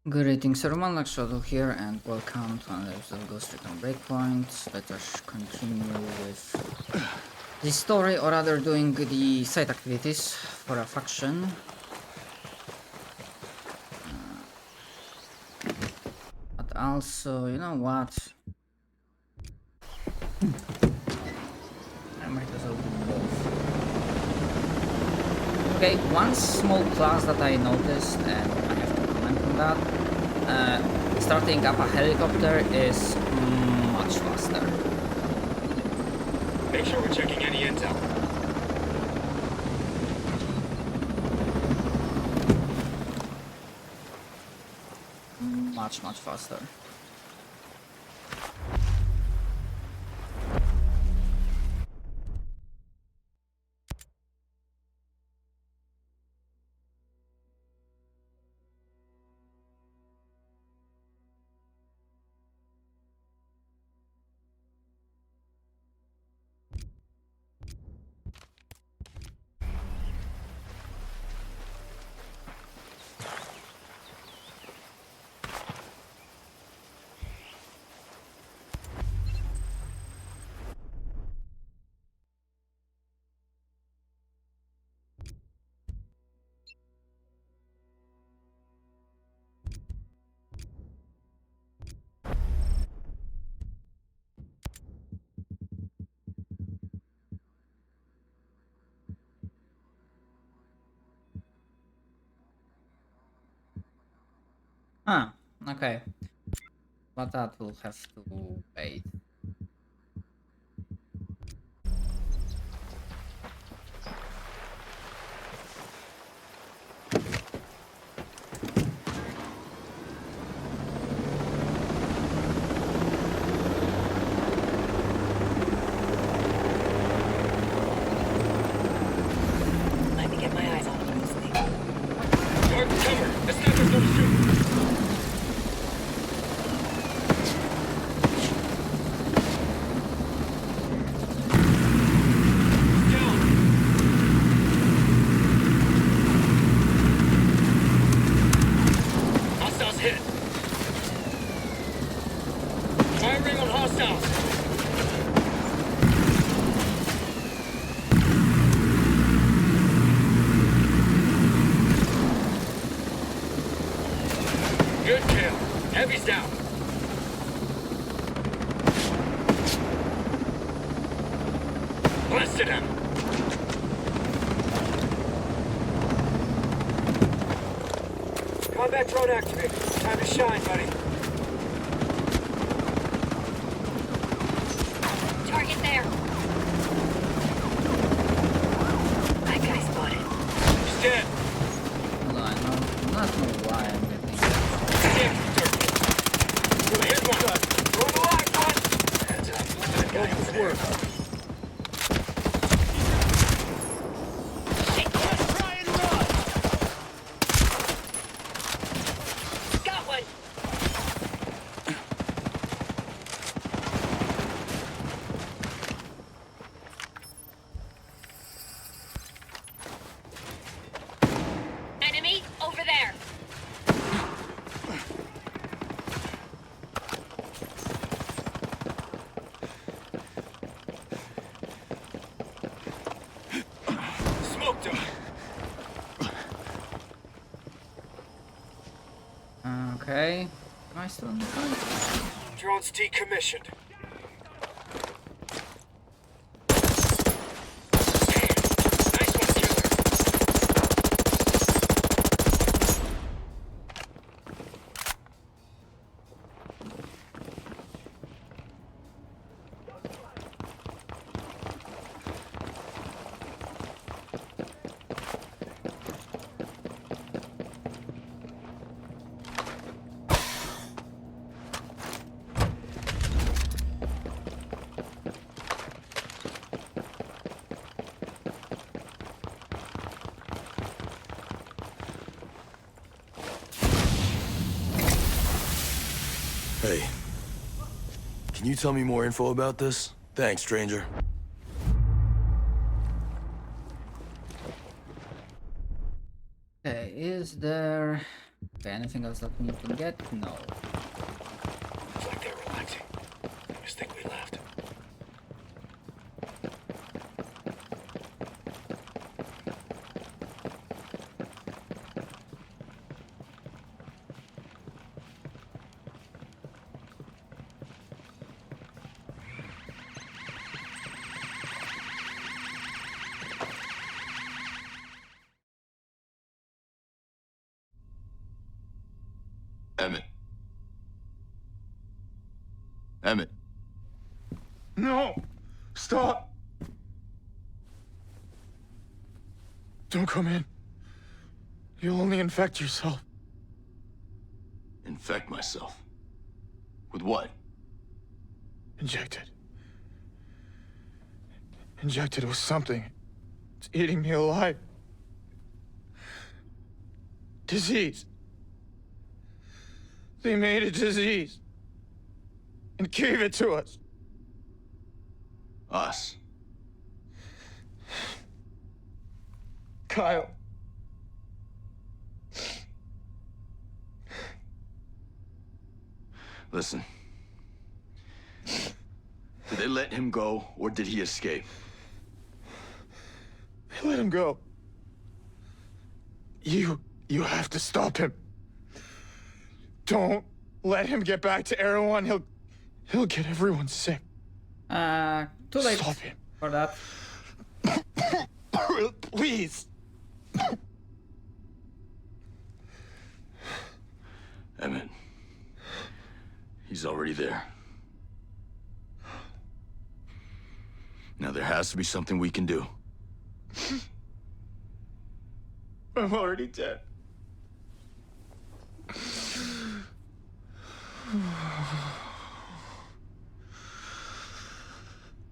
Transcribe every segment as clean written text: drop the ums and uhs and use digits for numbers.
Greetings everyone, Shadow here and welcome to another episode of Ghost Recon Breakpoint. Let us continue with the story, or rather doing the side activities for a faction. But also, you know what? I might as well do both. Okay, one small class that I noticed, and I have to comment on that. Starting up a helicopter is much faster. Make sure we're checking any intel. Much faster. Ah, okay. But that will have to wait. Let me get my eyes on this thing. Dark cover! The sniper's gonna shoot! Down! Hostiles hit! Firing on hostiles! Good kill. Heavy's down. Blasted him. Combat drone activated. Time to shine, buddy. Target there. That guy spotted. He's dead. No, I know, not know why I'm getting that. Damn you, turkey. Here's one. Throw the live one. Heads up. That guy over there. Shit. Try and run. Got one. Enemy over there. Smoked him. Okay. Am I still in the fight? Drone's decommissioned. Nice one, killer. Hey. Can you tell me more info about this? Thanks, stranger. Okay, is there Okay, anything else that we need to get? No. Looks like they're relaxing. I just think we left. Emmett. Emmett. No! Stop! Don't come in. You'll only infect yourself. Infect myself? With what? Injected. Injected with something. It's eating me alive. Disease. They made a disease. And gave it to us. Us. Kyle. Listen. Did they let him go, or did he escape? They let him go. You have to stop him. Don't let him get back to Erewhon. He'll get everyone sick. Too late Stop him. for that. Please. Emmett. He's already there. Now there has to be something we can do. I'm already dead.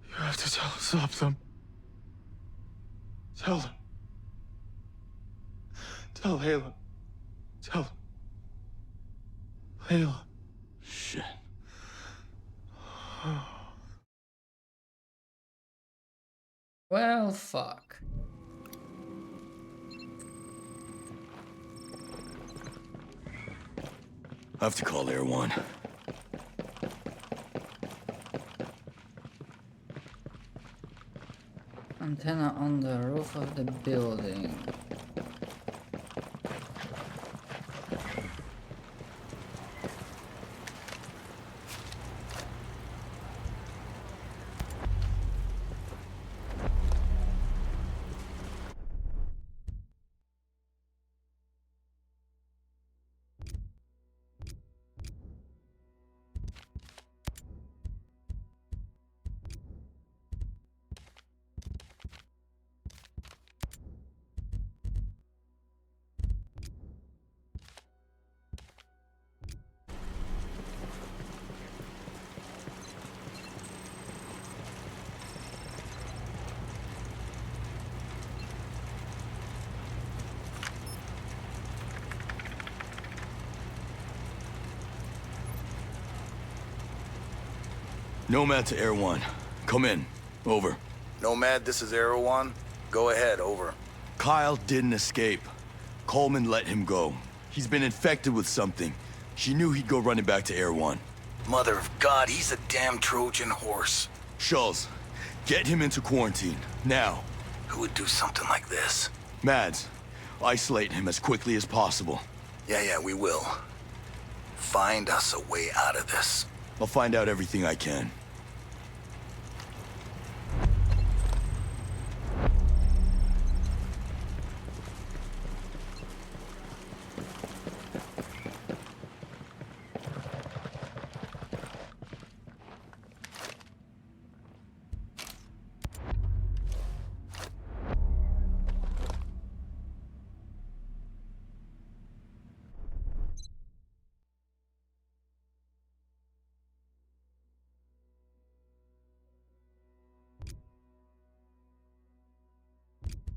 You have to stop them. Tell them. Tell Layla. Tell them. Layla. Shit. Well, fuck. I have to call Air One. Antenna on the roof of the building. Nomad to Air One. Come in. Over. Nomad, this is One. Go ahead, over. Kyle didn't escape. Coleman let him go. He's been infected with something. She knew he'd go running back to Air One. Mother of God, he's a damn Trojan horse. Schultz, get him into quarantine. Now. Who would do something like this? Mads, isolate him as quickly as possible. Yeah, we will. Find us a way out of this. I'll find out everything I can.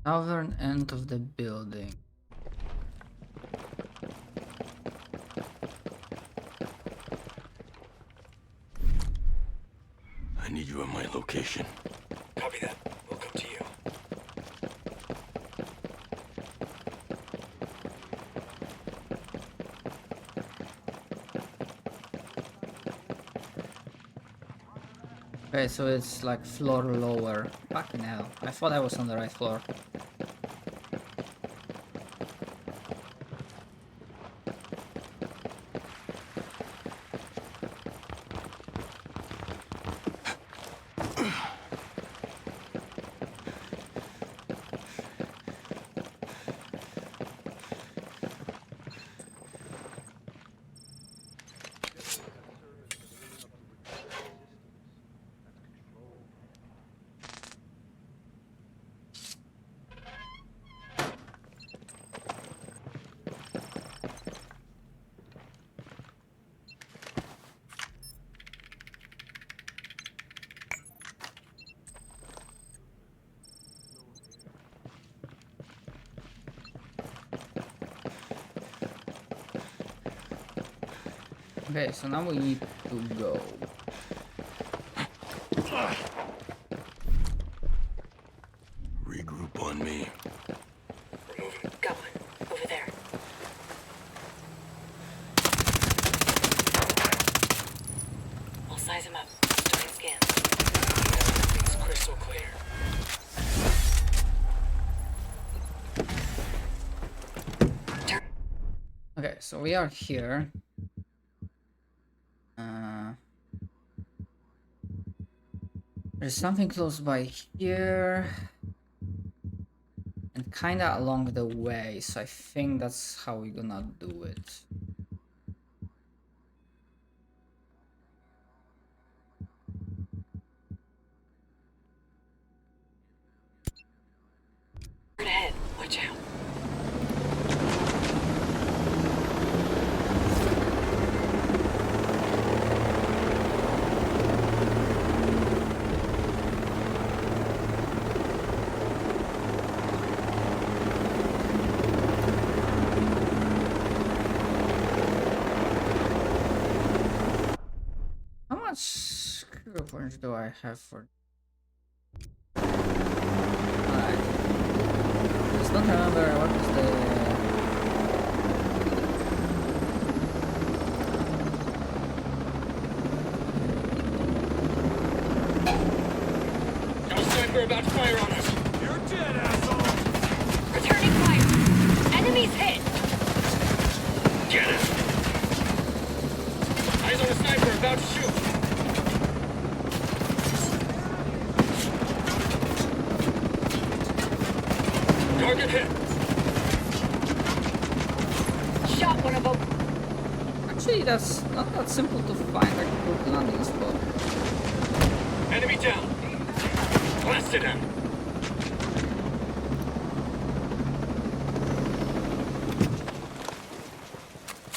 Southern end of the building. I need you at my location. Copy that. We'll come to you. Okay, so it's like floor lower. Fucking hell. I thought I was on the right floor. Okay, so now we need to go. Regroup on me. We're moving. Got one. Over there. I'll size him up. Starting scan. Everything's crystal clear. Okay, so we are here. There's something close by here. And kinda along the way, so I think that's how we're gonna do it. Right ahead. Watch out. How much skill points do I have for? Alright. Just don't remember what was the. Got a sniper about to fire on us. You're dead, asshole! Returning fire. Enemies hit. Get it! Eyes on a sniper about to shoot. Target hit. Shot one of them. Actually, that's not that simple to find a good landing spot. Enemy down. Blasted him.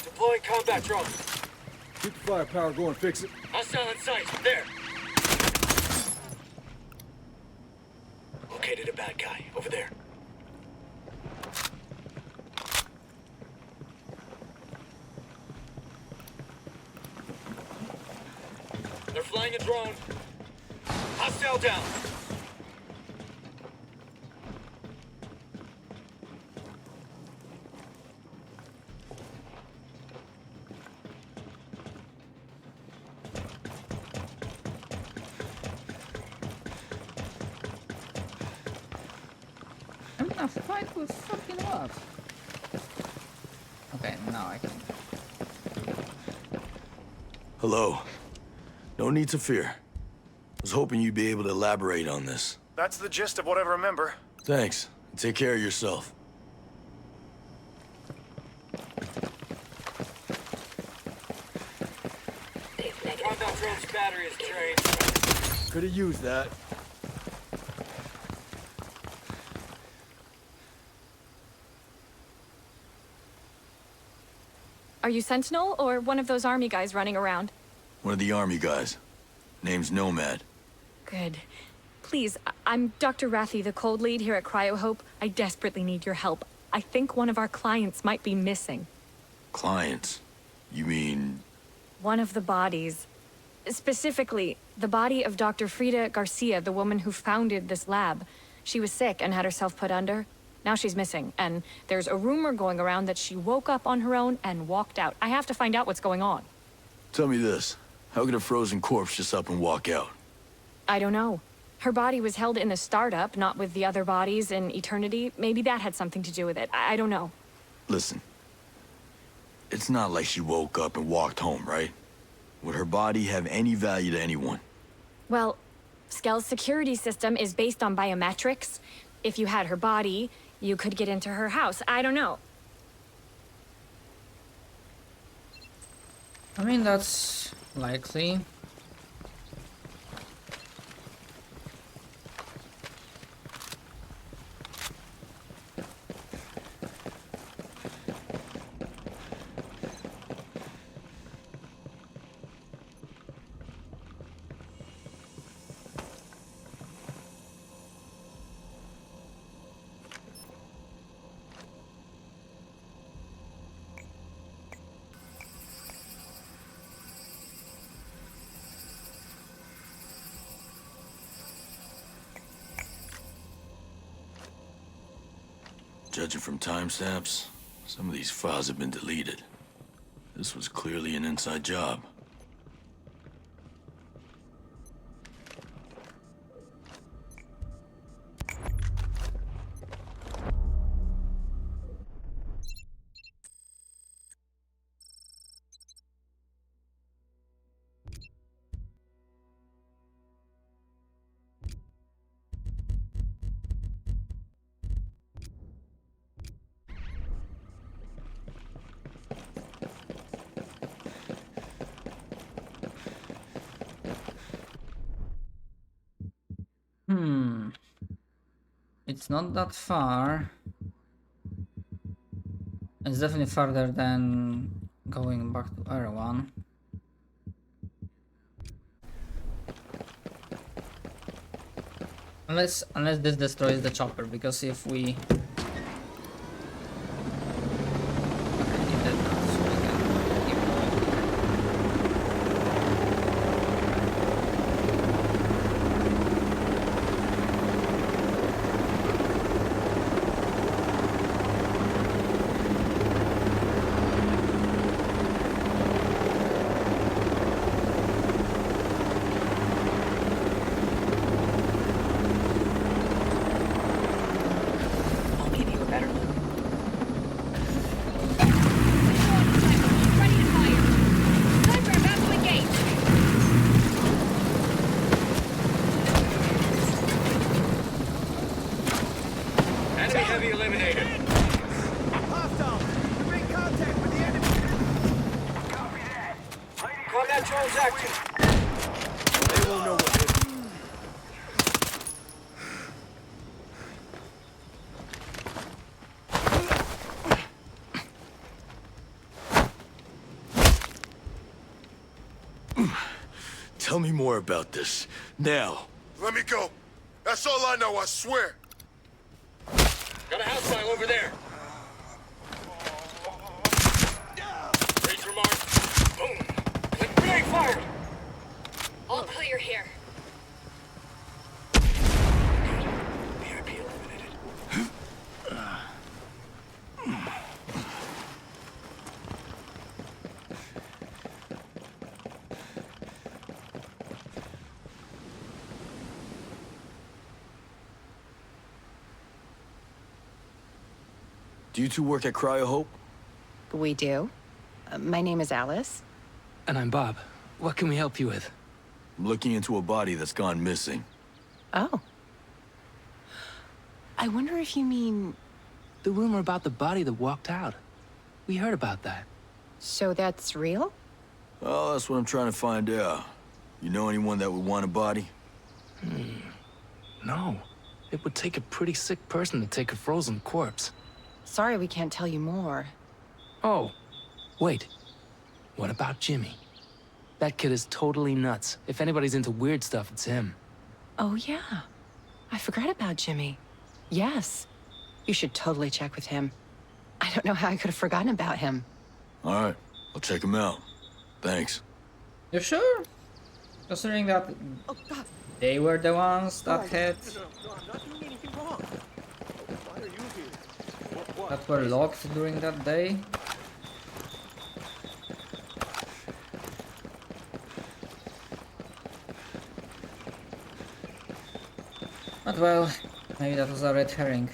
Deploying combat drone. Keep the firepower going, fix it. Hostile in sight. There. Located a bad guy. Over there. They're flying a drone. Hostile down. I'm gonna fight with fucking what? Okay, now I can. Hello. No need to fear. I was hoping you'd be able to elaborate on this. That's the gist of what I remember. Thanks. Take care of yourself. Combat drone's battery is drained. Could have used that. Are you Sentinel or one of those army guys running around? One of the army guys. Name's Nomad. Good. Please, I'm Dr. Rathy, the cold lead here at Cryo Hope. I desperately need your help. I think one of our clients might be missing. Clients? You mean... One of the bodies. Specifically, the body of Dr. Frida Garcia, the woman who founded this lab. She was sick and had herself put under. Now she's missing, and there's a rumor going around that she woke up on her own and walked out. I have to find out what's going on. Tell me this. How could a frozen corpse just up and walk out? I don't know. Her body was held in the startup, not with the other bodies in Eternity. Maybe that had something to do with it. I don't know. Listen. It's not like she woke up and walked home, right? Would her body have any value to anyone? Well, Skell's security system is based on biometrics. If you had her body, you could get into her house. I don't know. I mean, that's likely. Judging from timestamps, some of these files have been deleted. This was clearly an inside job. It's not that far. It's definitely farther than going back to Erewhon. Unless this destroys the chopper, because if we... Okay, it did not, so we can keep going. I'll give you a better look. Ready to fire. Sniper about to engage. Enemy heavy eliminated. Hostile! We're in contact with the enemy! Copy that. Combat drones active. They won't know what hit. Tell me more about this. Now. Let me go. That's all I know, I swear. Got a hostile over there. Range remark. Boom. Click grenade fired. All clear here. VIP eliminated. Do you two work at Cryo Hope? We do. My name is Alice. And I'm Bob. What can we help you with? I'm looking into a body that's gone missing. Oh. I wonder if you mean... The rumor about the body that walked out. We heard about that. So that's real? Oh, that's what I'm trying to find out. You know anyone that would want a body? No. It would take a pretty sick person to take a frozen corpse. Sorry we can't tell you more. Oh, wait. What about Jimmy? That kid is totally nuts. If anybody's into weird stuff, it's him. Oh, yeah. I forgot about Jimmy. Yes. You should totally check with him. I don't know how I could have forgotten about him. All right, I'll check him out. Thanks. You sure? Considering that they were the ones that hit, I'm not doing anything wrong. Why are you here? What? that were locked during that day. But well, maybe that was a red herring.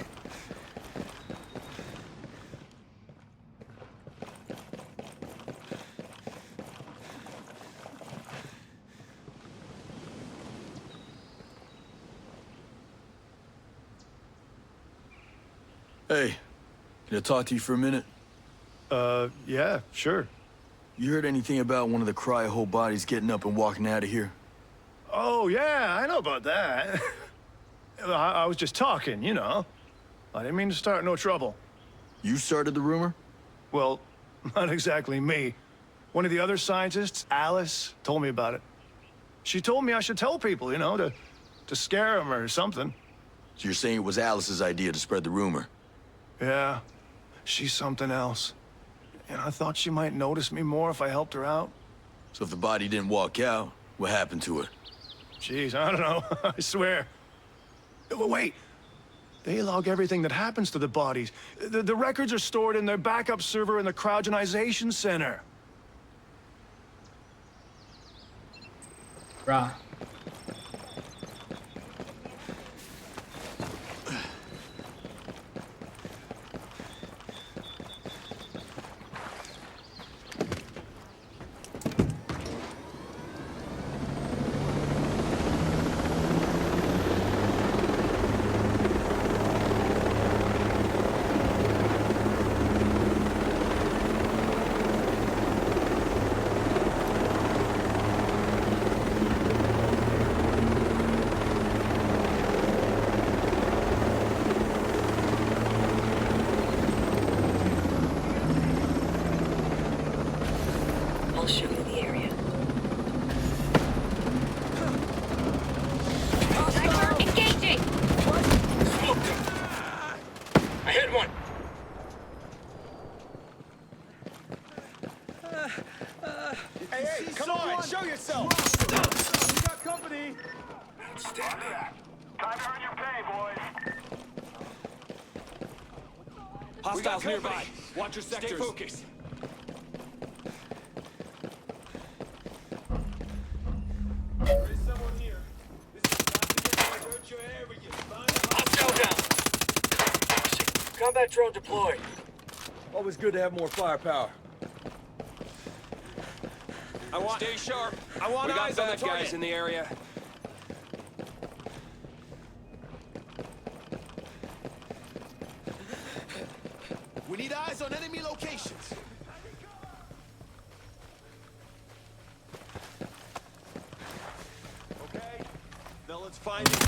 Hey, can I talk to you for a minute? Yeah, sure. You heard anything about one of the cryo bodies getting up and walking out of here? Oh, yeah, I know about that. I was just talking, you know. I didn't mean to start no trouble. You started the rumor? Well, not exactly me. One of the other scientists, Alice, told me about it. She told me I should tell people, you know, to scare them or something. So you're saying it was Alice's idea to spread the rumor? Yeah, she's something else. And I thought she might notice me more if I helped her out. So if the body didn't walk out, what happened to her? Jeez, I don't know. I swear. Wait. They log everything that happens to the bodies. The records are stored in their backup server in the cryogenization center. Bruh. I'll show you the area. Engaging! Smoked him. I hit one. Hey, come on, show yourself! We got company! Outstanding. Time to earn your pay, boys. Hostiles nearby. Watch your sectors. Stay focused. There is someone here. This is not to hurt your area. Hostile down. Combat drone deployed. Always good to have more firepower. Stay sharp. I want eyes on that guys in the area. We need eyes on enemy locations. Okay. Now let's find it.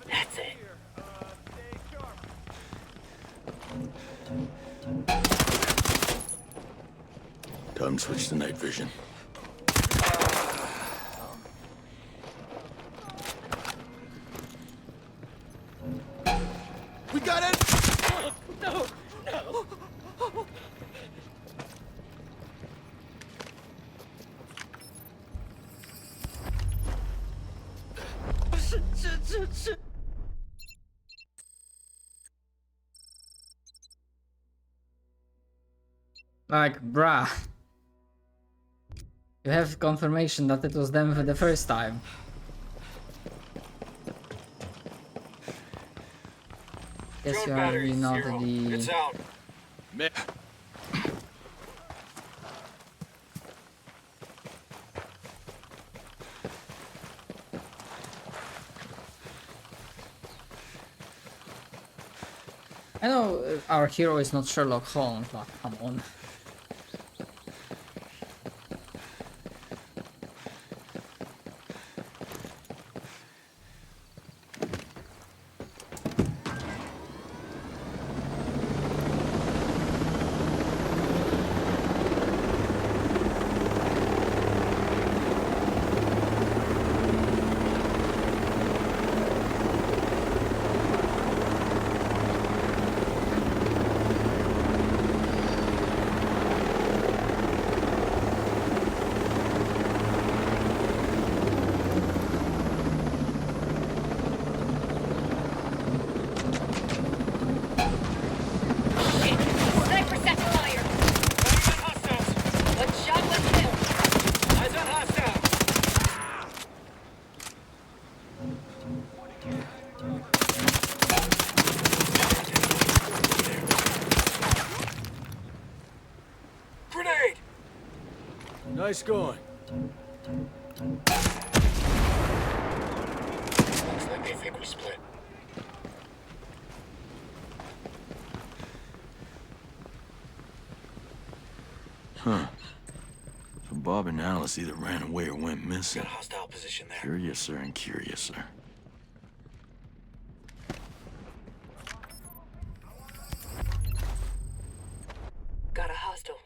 That's it. Time to switch to night vision. We got it! No! No! Like, bruh. You have confirmation that it was them for the first time. Guess Drone you are battery really not 0. the... It's out. I know our hero is not Sherlock Holmes, but come on. Nice going. Looks like they think we split. Huh. So Bob and Alice either ran away or went missing. Got a hostile position there. Curiouser and curiouser. Got a hostile.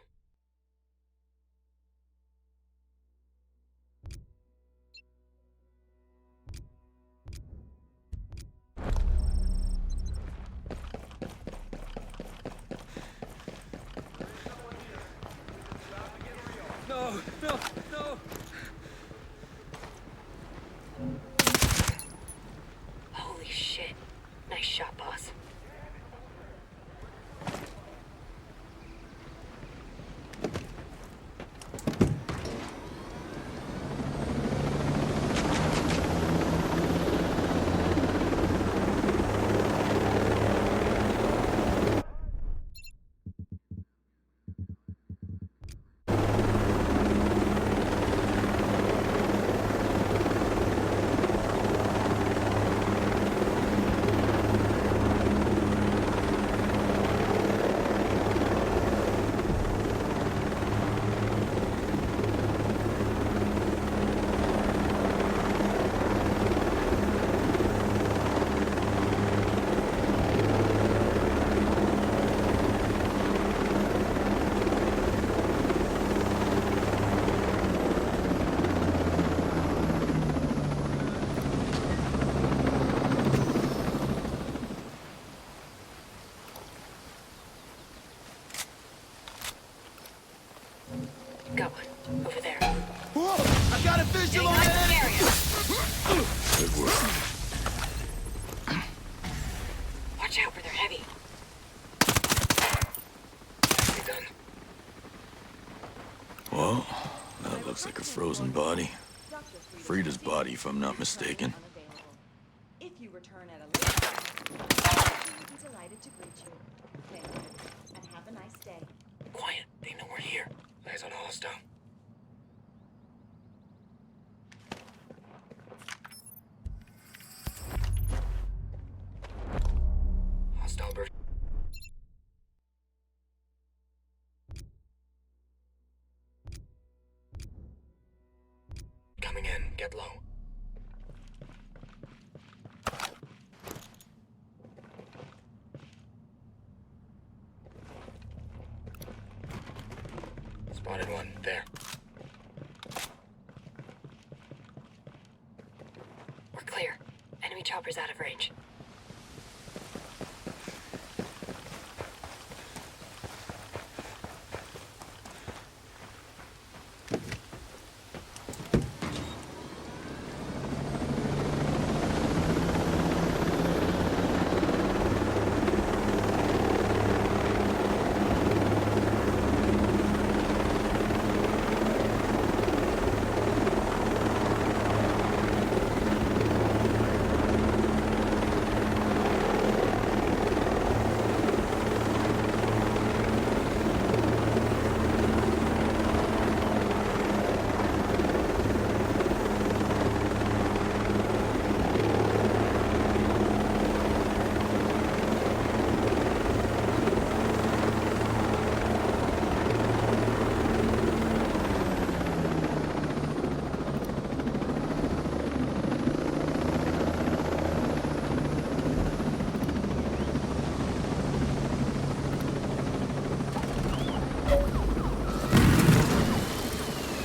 No, no, no. Holy shit. Nice shot, boss. Got one. Over there. Whoa! I got a visual on Getting it! area. Good work. Watch out where they're heavy. We done. Well, that looks like a frozen body. Frida's body, if I'm not mistaken. If you return at a later time, we'd be delighted to greet you. Thank you, and have a nice day. Quiet. They know we're here. Eyes on a hostile. Hostile bird. Coming in. Get low. Spotted one. There. We're clear. Enemy chopper's out of range.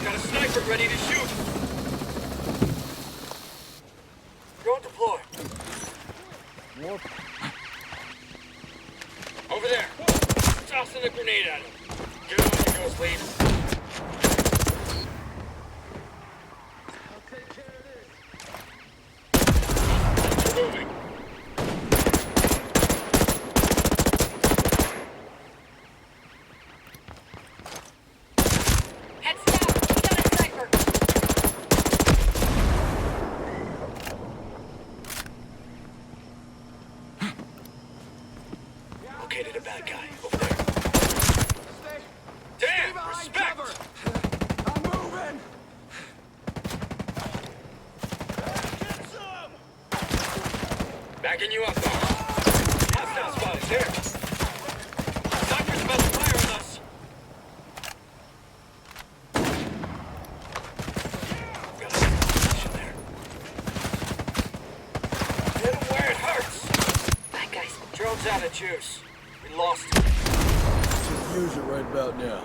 Got a sniper ready to shoot. Drone deploy. Over there. Tossing a grenade at him. Get on the ghost lead. Moving. Heads down. Got a sniper. Picking you up now. Hostile spotted here. Doctor's about to fire on us. Got a position there. Hit him where it hurts. Bad guys. Drone's out of juice. We lost him. Just use it right about now.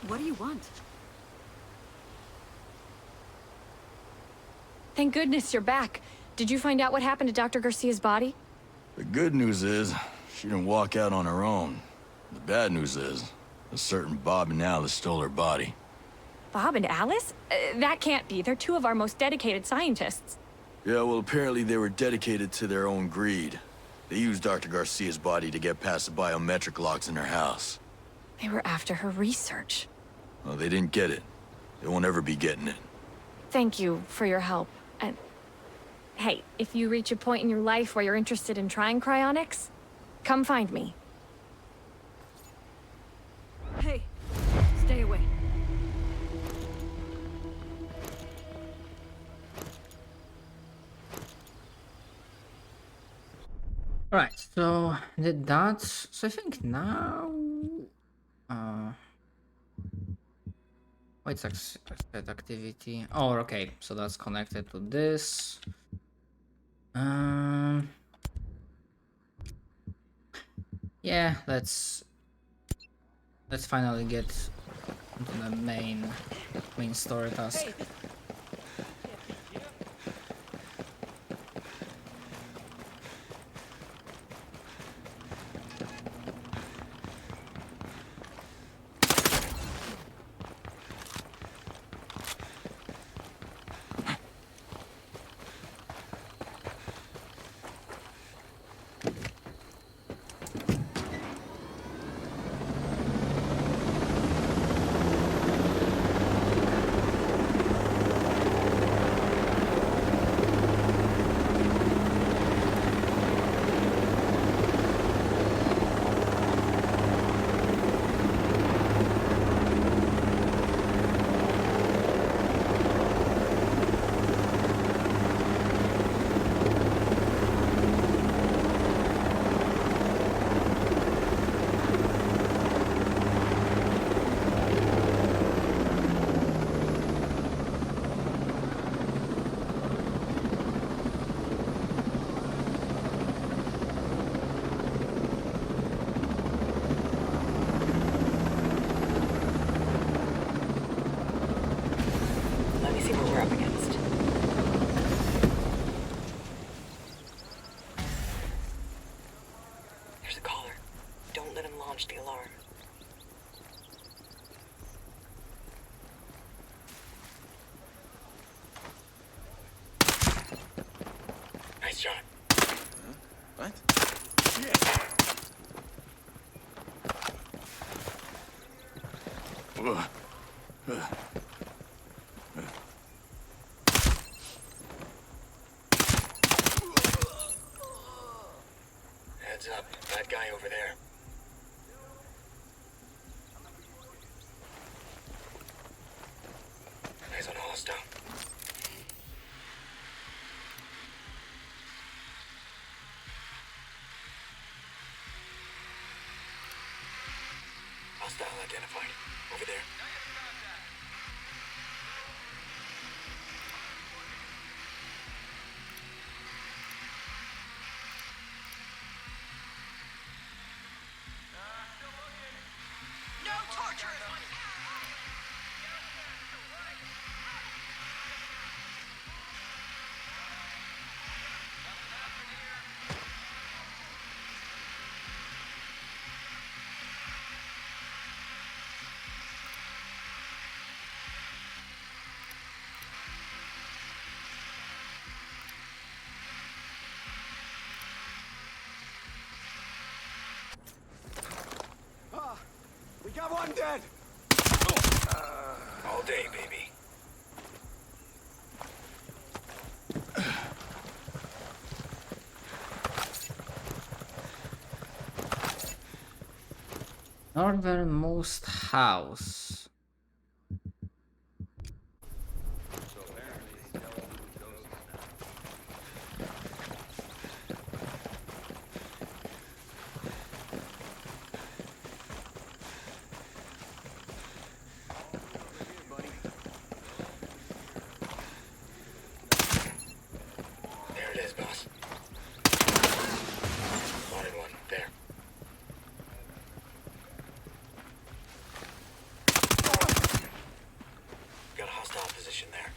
What do you want? Thank goodness you're back. Did you find out what happened to Dr. Garcia's body? The good news is, she didn't walk out on her own. The bad news is, a certain Bob and Alice stole her body. Bob and Alice? That can't be. They're two of our most dedicated scientists. Yeah, well, apparently they were dedicated to their own greed. They used Dr. Garcia's body to get past the biometric locks in her house. They were after her research. Well, they didn't get it. They won't ever be getting it. Thank you for your help. And hey, if you reach a point in your life where you're interested in trying cryonics, come find me. Hey, stay away. Alright, so did that. So I think now. Wait, set activity. Oh, okay. So that's connected to this. Yeah, let's finally get into the main story task. Let me see what we're up against. There's a caller. Don't let him launch the alarm. Nice shot. What? Heads up. That guy over there. Eyes on a hostile. Hostile identified. Over there. that! All day, baby. Northernmost house. There it is, boss. Spotted one. There. Got a hostile position there.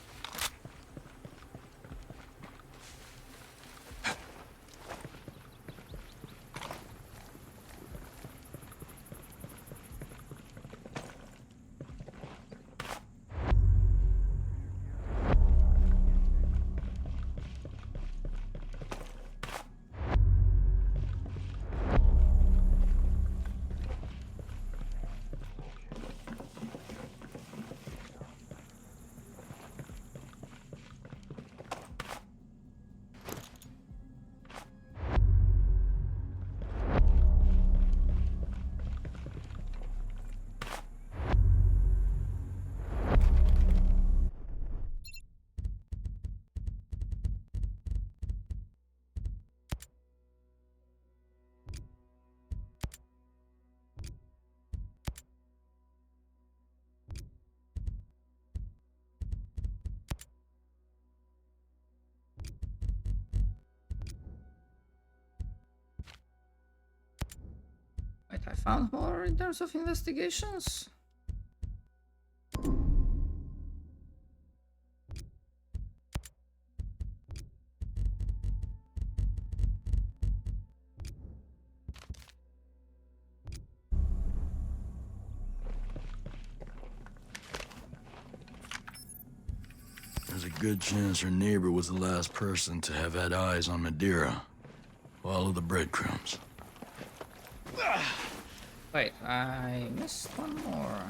Wait, I found more in terms of investigations? There's a good chance her neighbor was the last person to have had eyes on Madeira. Follow the breadcrumbs. Wait, I missed one more.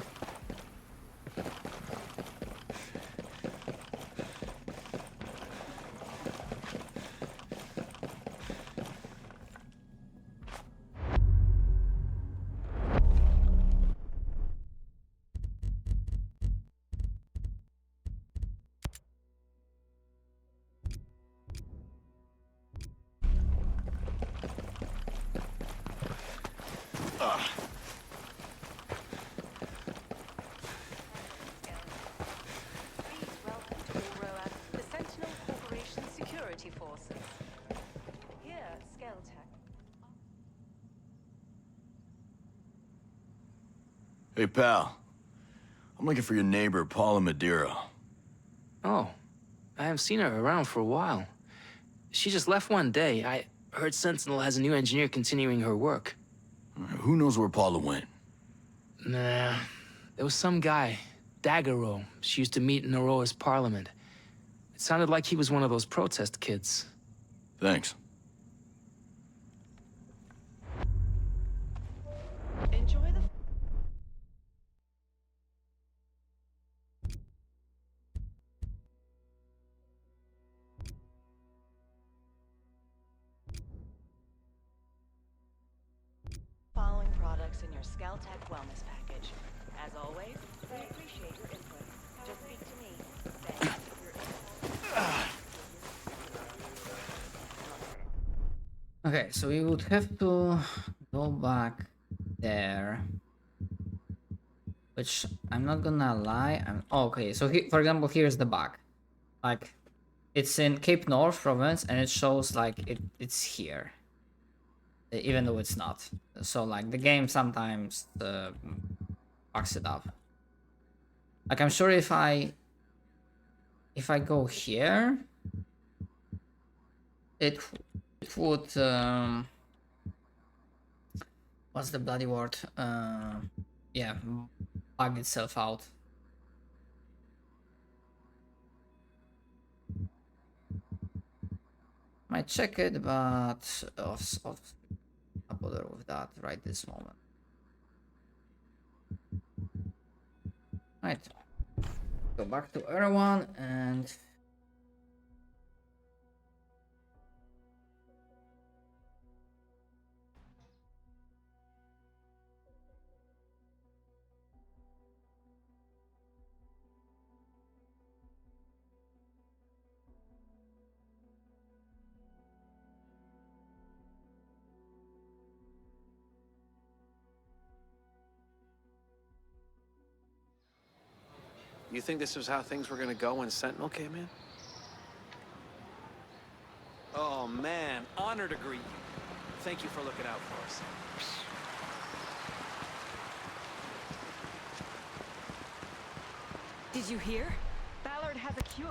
Please welcome to Auroa, the Sentinel Corporation Security Forces. Here, Skell Tech. Hey, pal. I'm looking for your neighbor, Paula Madeira. Oh, I haven't seen her around for a while. She just left one day. I heard Sentinel has a new engineer continuing her work. Who knows where Paula went? Nah, there was some guy, Daggero. She used to meet in Auroa's parliament. It sounded like he was one of those protest kids. Thanks. Enjoy the... following products in your Skell Tech wellness package. As always, we appreciate your input. Just speak to me. Thanks. Okay, so we would have to go back there. Which, I'm not gonna lie, okay, so for example, here's the bug. Like, it's in Cape North province, and it shows like it's here. Even though it's not. So like, the game sometimes fucks it up. Like, I'm sure if I go here, it would what's the bloody word? Yeah, bug itself out. Might check it, but I'll bother with that right this moment. Right. Go back to Erewhon and You think this was how things were gonna go when Sentinel came in? Oh, man. Honored to greet you. Thank you for looking out for us. Did you hear? Ballard has a cure.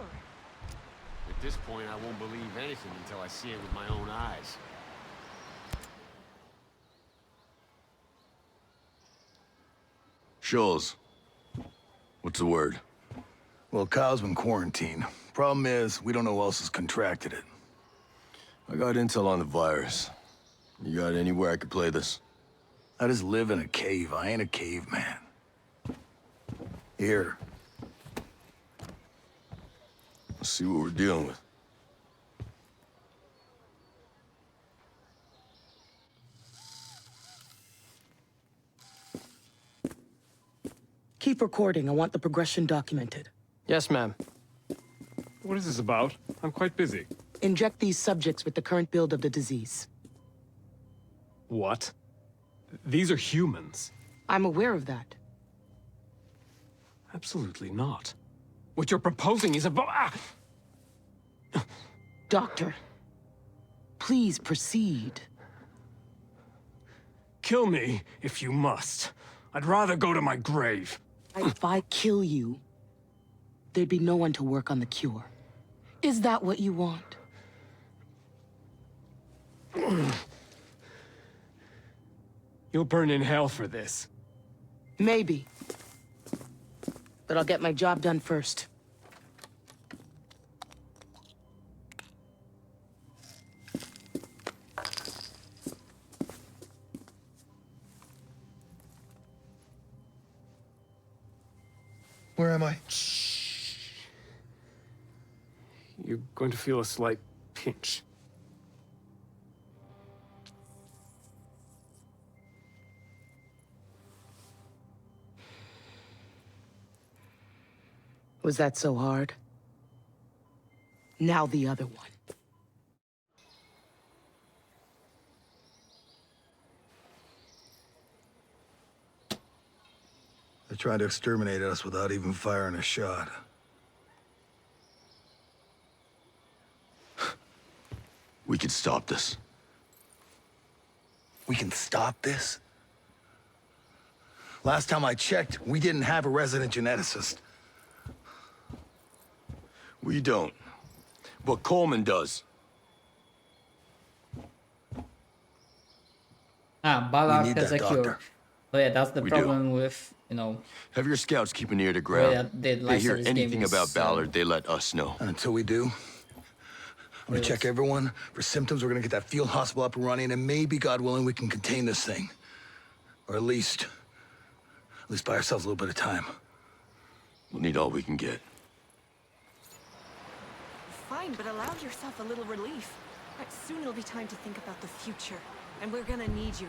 At this point, I won't believe anything until I see it with my own eyes. Shoals. What's the word? Well, Kyle's been quarantined. Problem is, we don't know who else has contracted it. I got intel on the virus. You got anywhere I could play this? I just live in a cave. I ain't a caveman. Here. Let's see what we're dealing with. Keep recording. I want the progression documented. Yes, ma'am. What is this about? I'm quite busy. Inject these subjects with the current build of the disease. What? These are humans. I'm aware of that. Absolutely not. What you're proposing is Doctor, please proceed. Kill me if you must. I'd rather go to my grave. If I kill you, there'd be no one to work on the cure. Is that what you want? You'll burn in hell for this. Maybe. But I'll get my job done first. Where am I? You're going to feel a slight pinch. Was that so hard? Now the other one. They tried to exterminate us without even firing a shot. We could stop this. We can stop this? Last time I checked, we didn't have a resident geneticist. We don't. But Coleman does. Ballard has a cure. So yeah, that's the problem with, you know... Have your scouts keep an ear to ground. They hear anything about Ballard, they let us know. And until we do, I'm gonna check everyone for symptoms. We're gonna get that field hospital up and running, and maybe, God willing, we can contain this thing. Or at least buy ourselves a little bit of time. We'll need all we can get. Fine, but allow yourself a little relief. Soon it'll be time to think about the future, and we're gonna need you.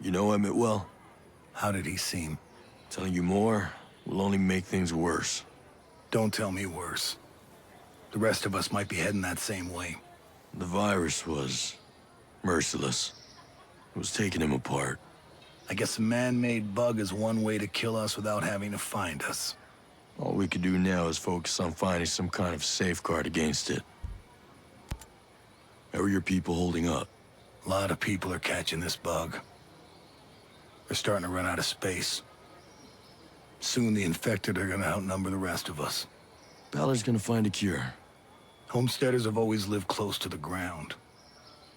You know Emmett well? How did he seem? Telling you more will only make things worse. Don't tell me worse. The rest of us might be heading that same way. The virus was merciless. It was taking him apart. I guess a man-made bug is one way to kill us without having to find us. All we could do now is focus on finding some kind of safeguard against it. How are your people holding up? A lot of people are catching this bug. They're starting to run out of space. Soon the infected are gonna outnumber the rest of us. Ballard's gonna find a cure. Homesteaders have always lived close to the ground.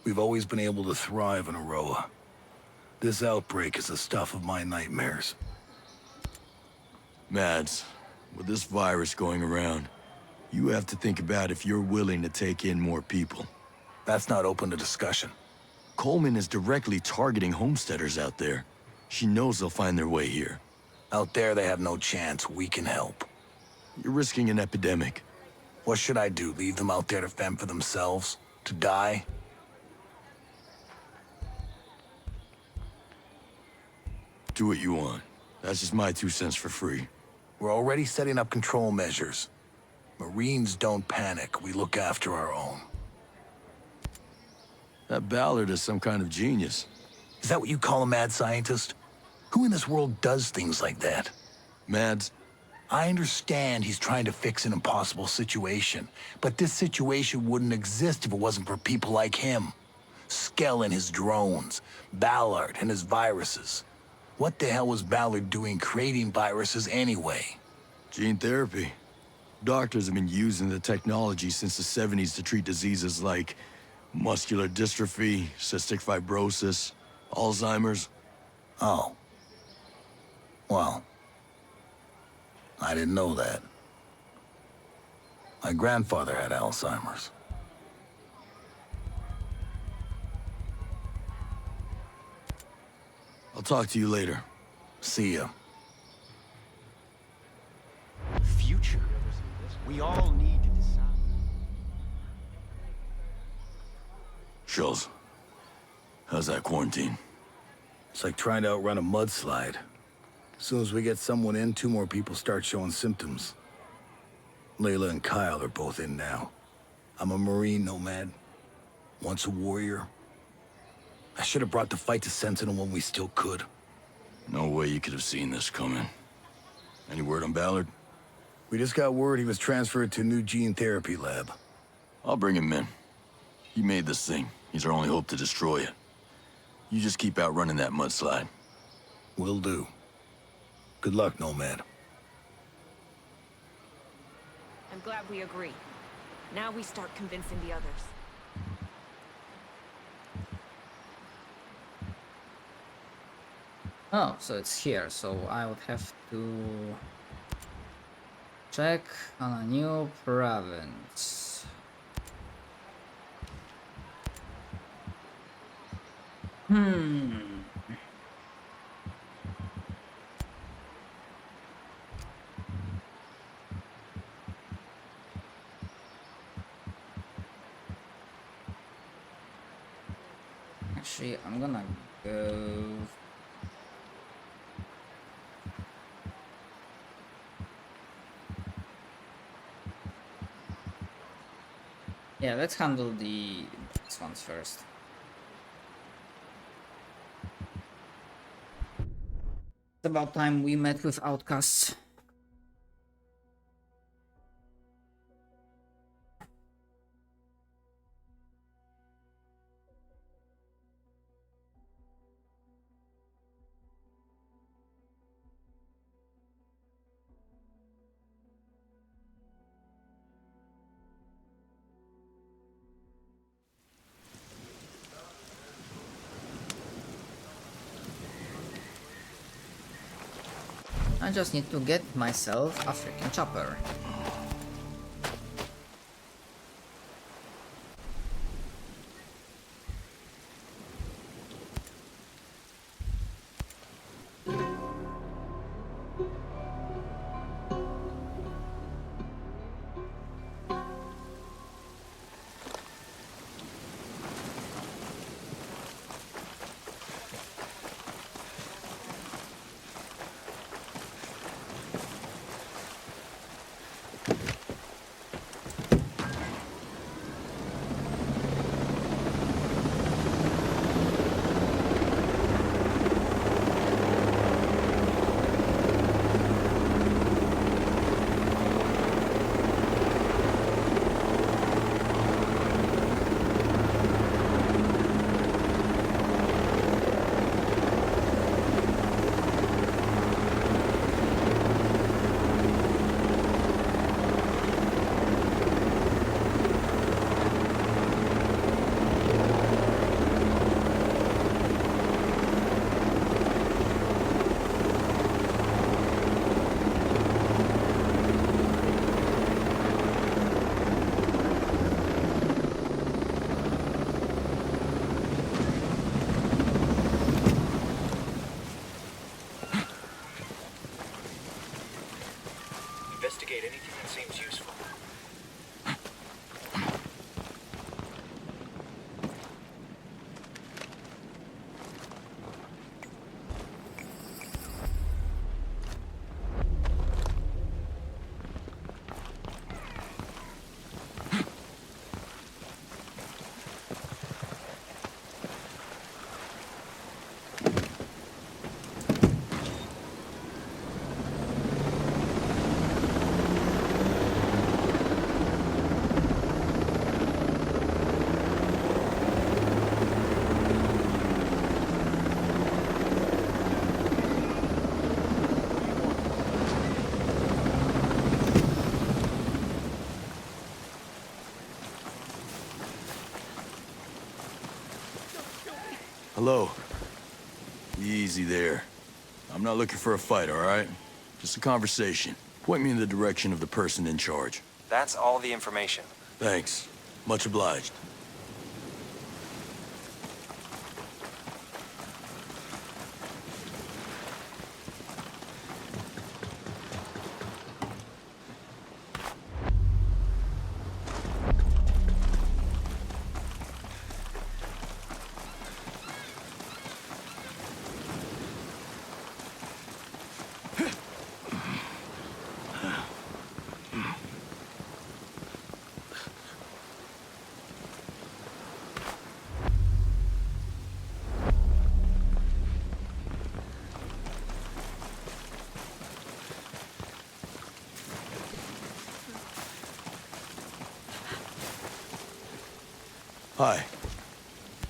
We've always been able to thrive in Auroa. This outbreak is the stuff of my nightmares. Mads, with this virus going around, you have to think about if you're willing to take in more people. That's not open to discussion. Coleman is directly targeting homesteaders out there. She knows they'll find their way here. Out there, they have no chance. We can help. You're risking an epidemic. What should I do? Leave them out there to fend for themselves? To die? Do what you want. That's just my 2 cents for free. We're already setting up control measures. Marines don't panic. We look after our own. That Ballard is some kind of genius. Is that what you call a mad scientist? Who in this world does things like that? Mads? I understand he's trying to fix an impossible situation, but this situation wouldn't exist if it wasn't for people like him. Skell and his drones, Ballard and his viruses. What the hell was Ballard doing creating viruses anyway? Gene therapy. Doctors have been using the technology since the 70s to treat diseases like muscular dystrophy, cystic fibrosis, Alzheimer's. Oh. Well, I didn't know that. My grandfather had Alzheimer's. I'll talk to you later. See ya. Future. We all need to decide. Schultz, how's that quarantine? It's like trying to outrun a mudslide. As soon as we get someone in, 2 more people start showing symptoms. Layla and Kyle are both in now. I'm a Marine, Nomad. Once a warrior. I should have brought the fight to Sentinel when we still could. No way you could have seen this coming. Any word on Ballard? We just got word he was transferred to a new gene therapy lab. I'll bring him in. He made this thing. He's our only hope to destroy it. You just keep outrunning that mudslide. Will do. Good luck, Nomad. I'm glad we agree. Now we start convincing the others. Oh, so it's here, so I would have to check on a new province. Actually, I'm gonna go. Yeah, let's handle these ones first. It's about time we met with outcasts. I just need to get myself a freaking chopper. anything that seems useful. Hello. Easy there. I'm not looking for a fight, all right? Just a conversation. Point me in the direction of the person in charge. That's all the information. Thanks. Much obliged. Hi.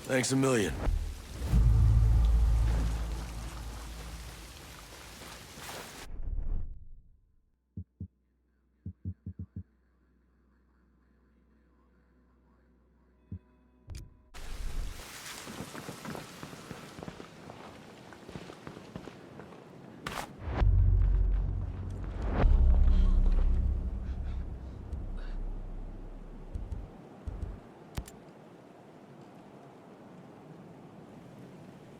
Thanks a million.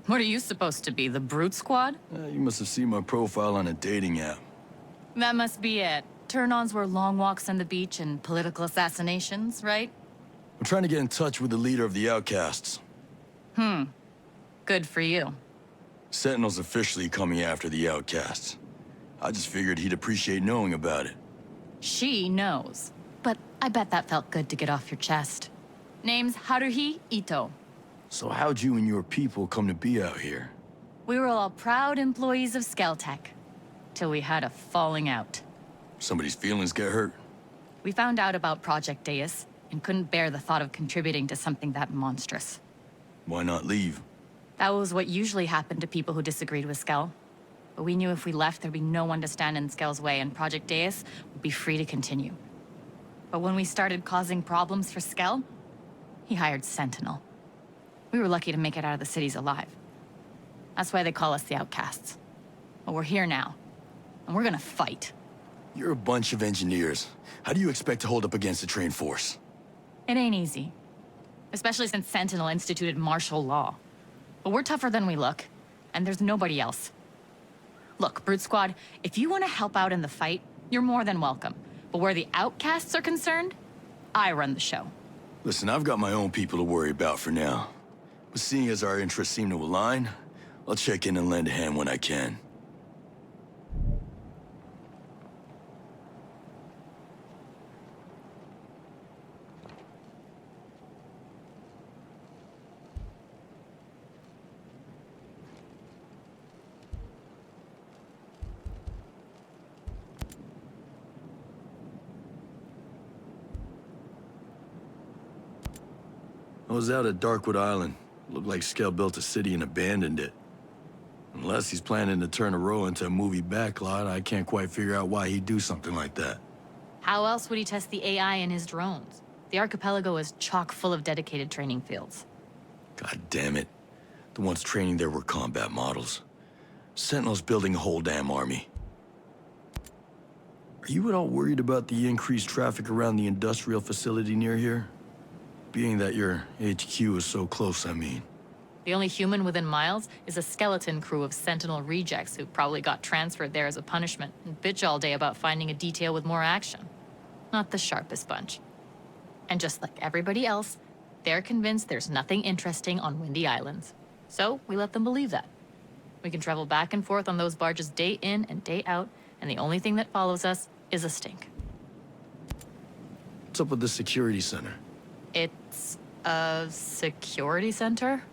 What are you supposed to be, the Brute Squad? You must have seen my profile on a dating app. That must be it. Turn-ons were long walks on the beach and political assassinations, right? I'm trying to get in touch with the leader of the outcasts. Good for you. Sentinel's officially coming after the outcasts. I just figured he'd appreciate knowing about it. She knows. But I bet that felt good to get off your chest. Name's Haruhi Ito. So how'd you and your people come to be out here? We were all proud employees of Skelltech. Till we had a falling out. Somebody's feelings get hurt? We found out about Project Deus and couldn't bear the thought of contributing to something that monstrous. Why not leave? That was what usually happened to people who disagreed with Skell. But we knew if we left, there'd be no one to stand in Skell's way, and Project Deus would be free to continue. But when we started causing problems for Skell, he hired Sentinel. We were lucky to make it out of the cities alive. That's why they call us the Outcasts. But we're here now, and we're gonna fight. You're a bunch of engineers. How do you expect to hold up against a trained force? It ain't easy. Especially since Sentinel instituted martial law. But we're tougher than we look, and there's nobody else. Look, Brute Squad, if you want to help out in the fight, you're more than welcome. But where the Outcasts are concerned, I run the show. Listen, I've got my own people to worry about for now. But seeing as our interests seem to align, I'll check in and lend a hand when I can. I was out at Darkwood Island. Looked like Skell built a city and abandoned it. Unless he's planning to turn Auroa into a movie backlot, I can't quite figure out why he'd do something like that. How else would he test the AI in his drones? The archipelago is chock full of dedicated training fields. God damn it. The ones training there were combat models. Sentinel's building a whole damn army. Are you at all worried about the increased traffic around the industrial facility near here? Being that your HQ is so close, I mean. The only human within miles is a skeleton crew of Sentinel rejects who probably got transferred there as a punishment and bitch all day about finding a detail with more action. Not the sharpest bunch. And just like everybody else, they're convinced there's nothing interesting on Windy Islands. So we let them believe that. We can travel back and forth on those barges day in and day out, and the only thing that follows us is a stink. What's up with the security center? It's a security center?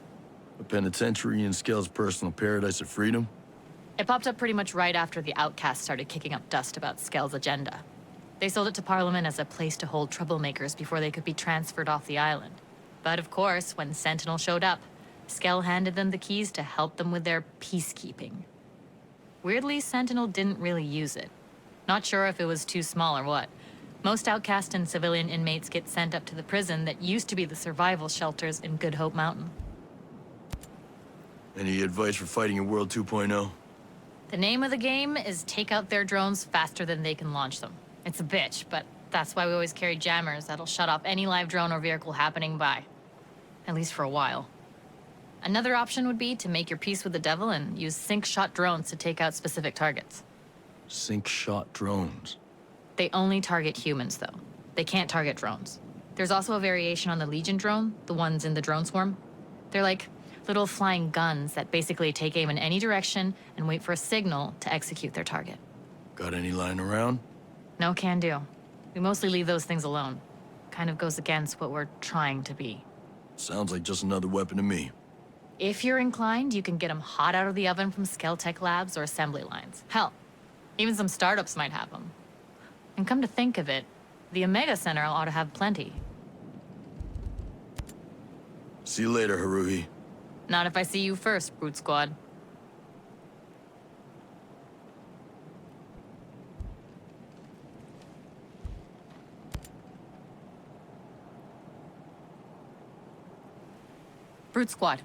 A penitentiary in Skell's personal paradise of freedom? It popped up pretty much right after the outcasts started kicking up dust about Skell's agenda. They sold it to Parliament as a place to hold troublemakers before they could be transferred off the island. But of course, when Sentinel showed up, Skell handed them the keys to help them with their peacekeeping. Weirdly, Sentinel didn't really use it. Not sure if it was too small or what. Most outcast and civilian inmates get sent up to the prison that used to be the survival shelters in Good Hope Mountain. Any advice for fighting in World 2.0? The name of the game is take out their drones faster than they can launch them. It's a bitch, but that's why we always carry jammers that'll shut off any live drone or vehicle happening by. At least for a while. Another option would be to make your peace with the devil and use sync-shot drones to take out specific targets. Sync-shot drones? They only target humans, though. They can't target drones. There's also a variation on the Legion drone, the ones in the drone swarm. They're like little flying guns that basically take aim in any direction and wait for a signal to execute their target. Got any lying around? No can do. We mostly leave those things alone. Kind of goes against what we're trying to be. Sounds like just another weapon to me. If you're inclined, you can get them hot out of the oven from Skell Tech Labs or assembly lines. Hell, even some startups might have them. And come to think of it, the Omega Center ought to have plenty. See you later, Haruhi. Not if I see you first, Brute Squad. Brute Squad.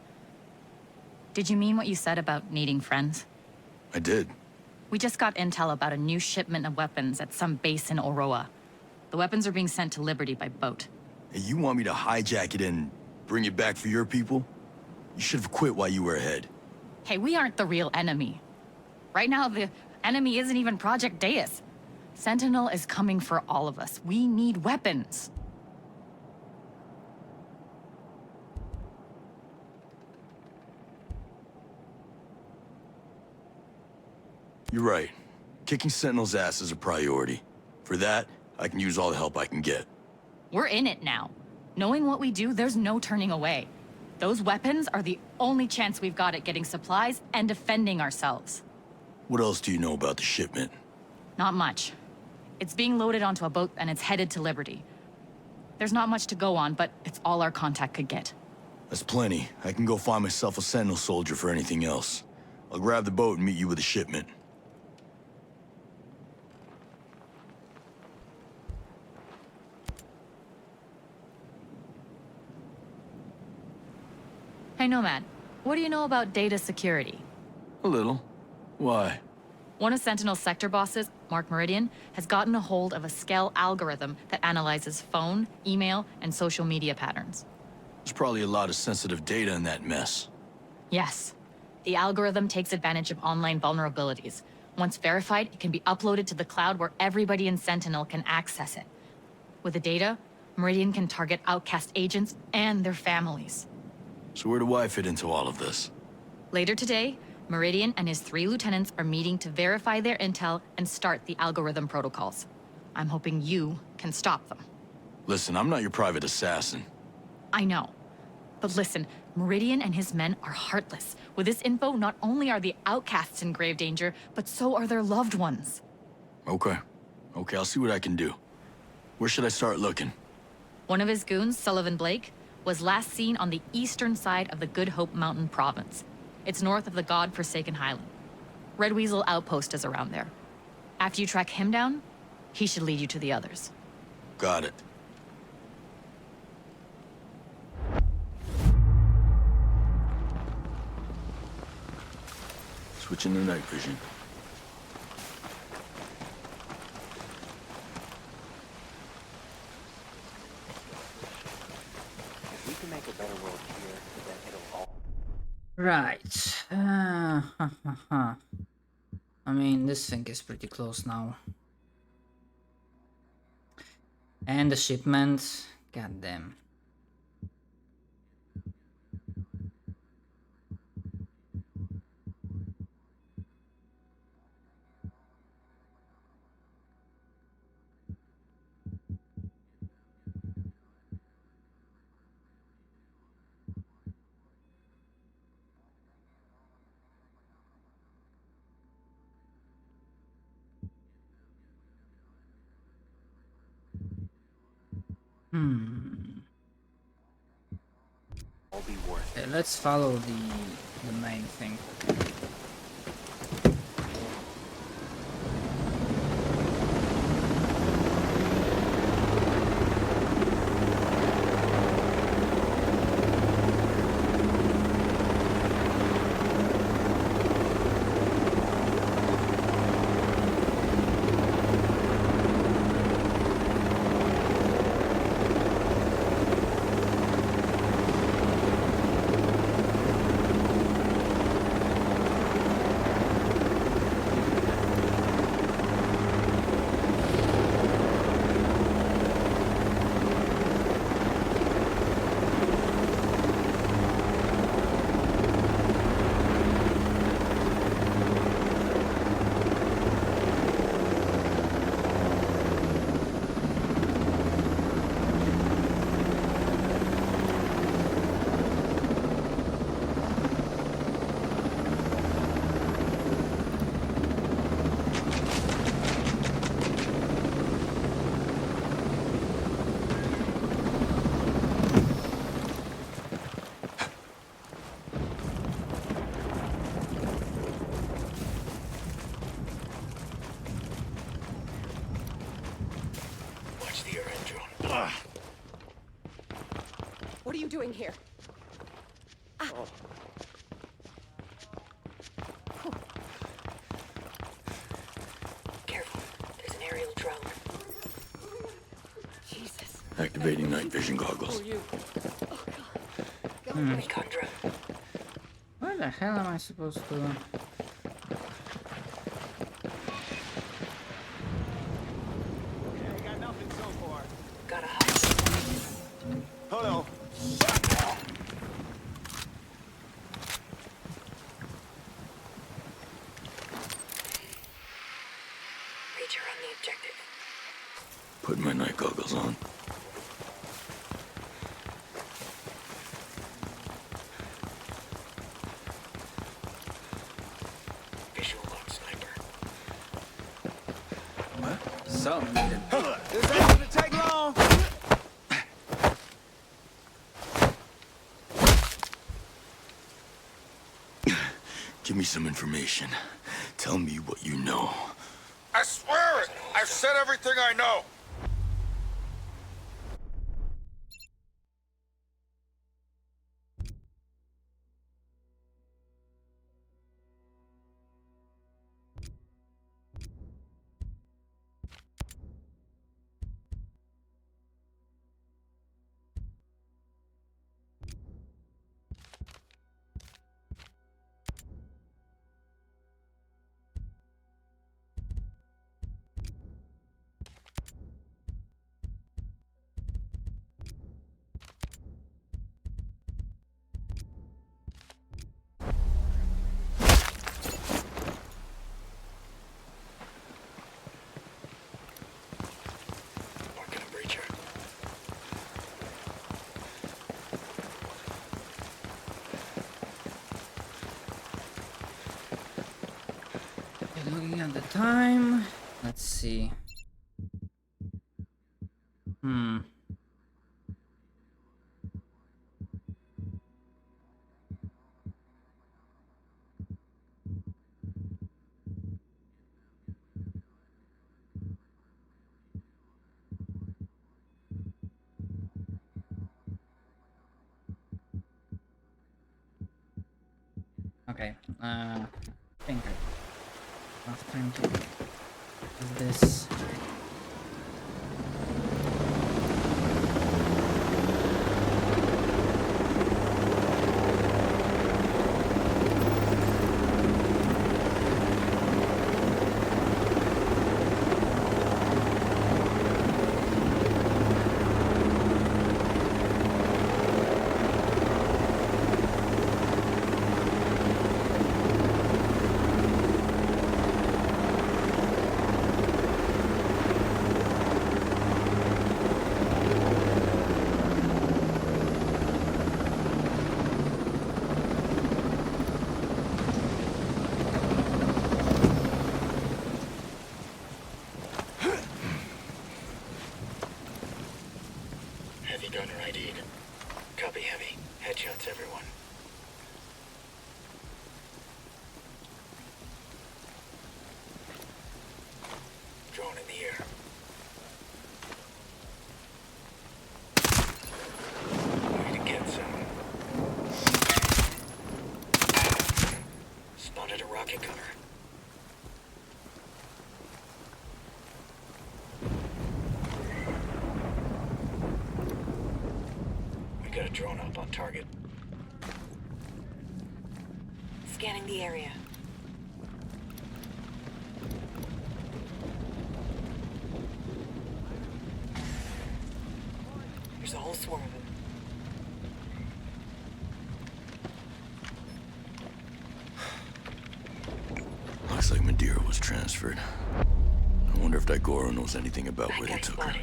Did you mean what you said about needing friends? I did. We just got intel about a new shipment of weapons at some base in Auroa. The weapons are being sent to Liberty by boat. Hey, you want me to hijack it and bring it back for your people? You should have quit while you were ahead. Hey, we aren't the real enemy. Right now, the enemy isn't even Project Deus. Sentinel is coming for all of us. We need weapons. You're right. Kicking Sentinel's ass is a priority. For that, I can use all the help I can get. We're in it now. Knowing what we do, there's no turning away. Those weapons are the only chance we've got at getting supplies and defending ourselves. What else do you know about the shipment? Not much. It's being loaded onto a boat and it's headed to Liberty. There's not much to go on, but it's all our contact could get. That's plenty. I can go find myself a Sentinel soldier for anything else. I'll grab the boat and meet you with the shipment. Hey, Nomad, what do you know about data security? A little. Why? One of Sentinel's sector bosses, Mark Meridian, has gotten a hold of a Skell algorithm that analyzes phone, email, and social media patterns. There's probably a lot of sensitive data in that mess. Yes. The algorithm takes advantage of online vulnerabilities. Once verified, it can be uploaded to the cloud where everybody in Sentinel can access it. With the data, Meridian can target outcast agents and their families. So where do I fit into all of this? Later today, Meridian and his 3 lieutenants are meeting to verify their intel and start the algorithm protocols. I'm hoping you can stop them. Listen, I'm not your private assassin. I know. But listen, Meridian and his men are heartless. With this info, not only are the outcasts in grave danger, but so are their loved ones. Okay. Okay, I'll see what I can do. Where should I start looking? One of his goons, Sullivan Blake, was last seen on the eastern side of the Good Hope Mountain province. It's north of the God-forsaken Highland. Red Weasel Outpost is around there. After you track him down, he should lead you to the others. Got it. Switching to night vision. If we can make a better world here, then it'll all... Right. I mean, this thing is pretty close now. And the shipment, goddamn. Okay, let's follow the main thing. What are you doing here? Careful. There's an aerial drone. Jesus. Activating night vision goggles. Who are you? Oh, God. Recon drone. Where the hell am I supposed to... Got a hot. Hello. Reacher on the objective. Put my night goggles on. Visual on sniper. What? Something needed. This ain't gonna take long. Give me some information. Tell me what you know. I swear it! I've said everything I know! Looking at the time, let's see. Okay, I think I have time to do this. gunner ID'd. Copy heavy. Headshots, everyone. Drone in the air. Need to get some. Spotted a rocket gunner. We got a drone up on target. Scanning the area. There's a whole swarm of them. Looks like Madeira was transferred. I wonder if that Goro knows anything about where they took her.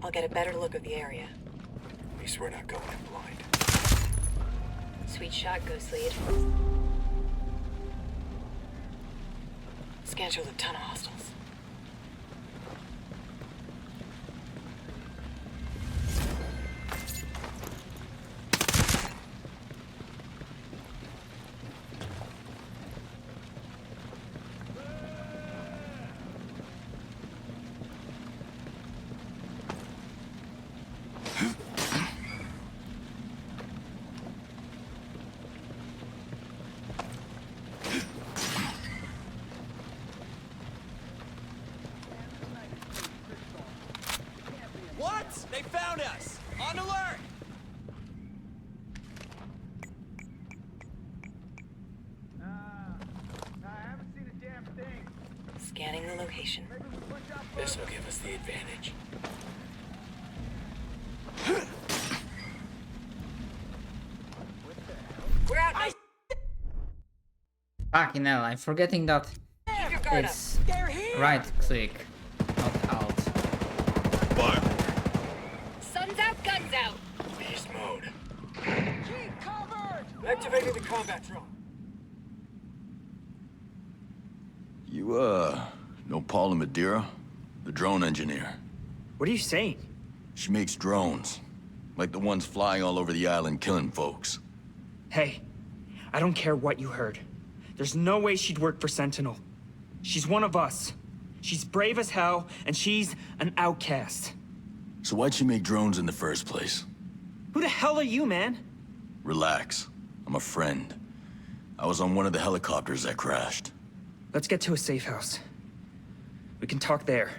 I'll get a better look of the area. At least we're not going in blind. Sweet shot, Ghost Lead. Scan shows a ton of hostiles. What? They found us! On alert! I haven't seen a damn thing. Scanning the location. This will give us the advantage. We're out. Fucking hell, I'm forgetting that Keep your guard it's up. They're here. right click, not alt. Sun's out, guns out. Beast mode. Keep covered! Activating the combat drone. You, know Paula Madeira? The drone engineer. What are you saying? She makes drones. Like the ones flying all over the island killing folks. Hey, I don't care what you heard. There's no way she'd work for Sentinel. She's one of us. She's brave as hell, and she's an outcast. So why'd she make drones in the first place? Who the hell are you, man? Relax. I'm a friend. I was on one of the helicopters that crashed. Let's get to a safe house. We can talk there.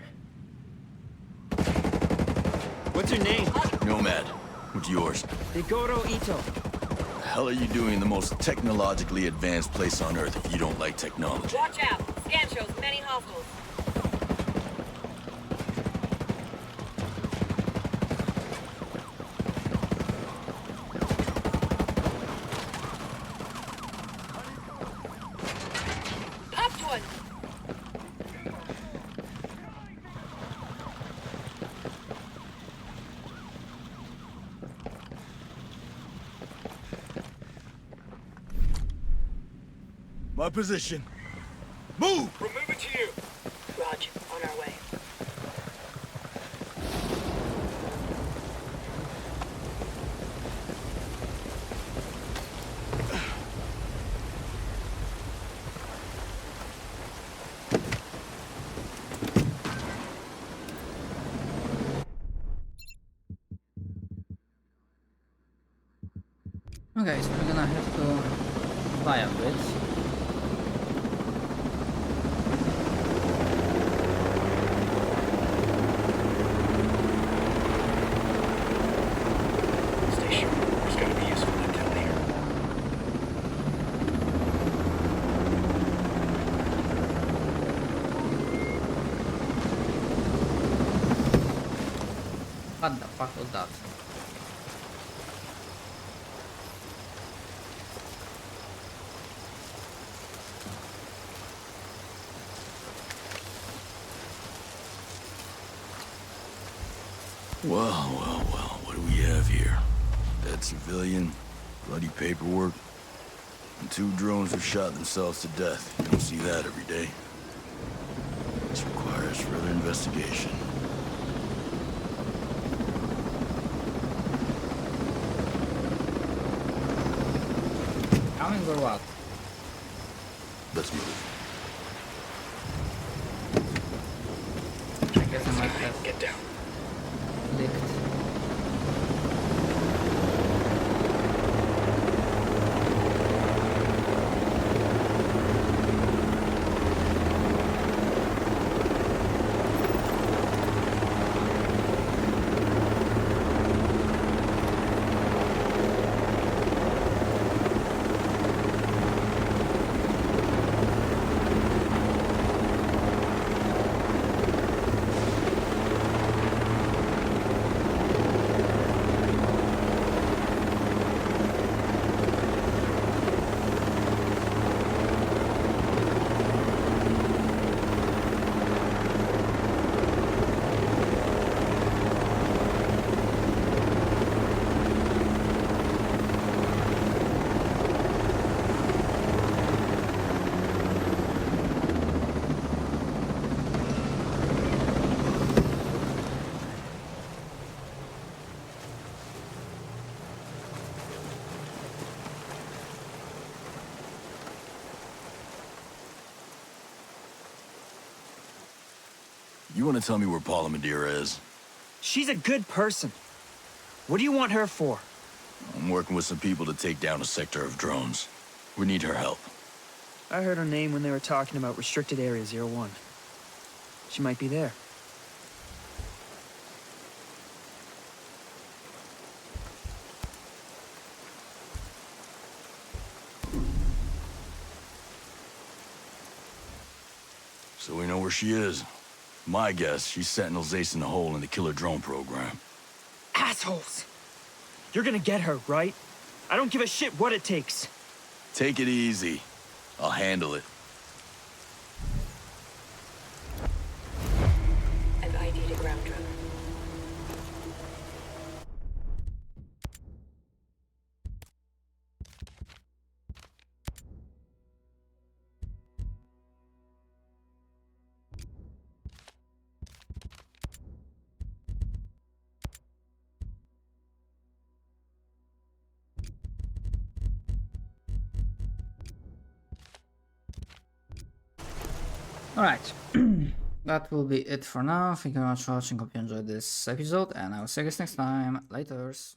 What's your name? Nomad. What's yours? Igoro Ito. The hell are you doing in the most technologically advanced place on Earth if you don't like technology? Watch out. Scan shows many hostiles. Popped one. My position. Move! We're moving to you. Roger. On our way. Okay, so we're gonna have to fly a bit. Stay sharp. There's gotta be useful intel here. What the fuck was that? Well, what do we have here? Dead civilian, bloody paperwork, and 2 drones have shot themselves to death. You don't see that every day. This requires further investigation. Coming or what? Let's move. I guess I might have Get down. clicked. You want to tell me where Paula Madeira is? She's a good person. What do you want her for? I'm working with some people to take down a sector of drones. We need her help. I heard her name when they were talking about Restricted Area 01. She might be there. So we know where she is. My guess, she's Sentinel's ace in the hole in the killer drone program. Assholes! You're gonna get her, right? I don't give a shit what it takes. Take it easy. I'll handle it. I've ID'd a ground drone. Alright, that will be it for now. Thank you very much for watching. Hope you enjoyed this episode, and I will see you guys next time. Laters.